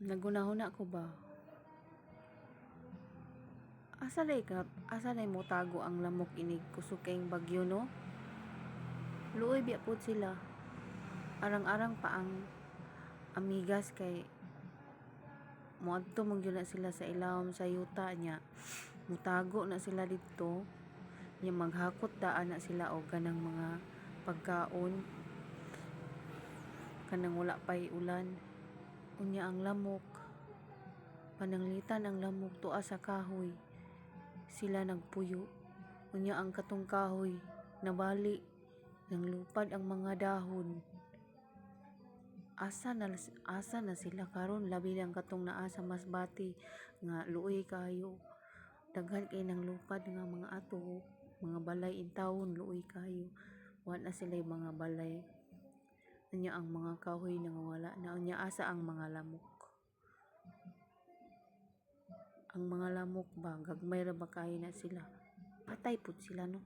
Nagunahuna ko ba? Asa lay mo tago ang lamok inig kusog kayong bagyo no? Luoy biya pud sila. Arang-arang pa ang amigas kay moadto mong na sila sa ilawom sa yuta niya. Mutago na sila didto. Nya maghakot daan na sila og kanang mga pagkaon. Kanang wala pay ulan. Unya ang lamok. Pananglitan ang lamok tuwa sa kahoy. Sila nagpuyo. Unya ang katong kahoy nabali. Nang lupad ang mga dahon. Asa na sila karon labi ang katong naa sa Masbate nga luoy kayo. Daghan kay nang lupad nga mga ato, mga balay intawon luoy kayo. Wa na sila mga balay. Unya ang mga kahoy nangawala na. Unya asa ang mga lamok. Ang mga lamok ba gagmay ra ba kayo na sila? Patay pud sila no.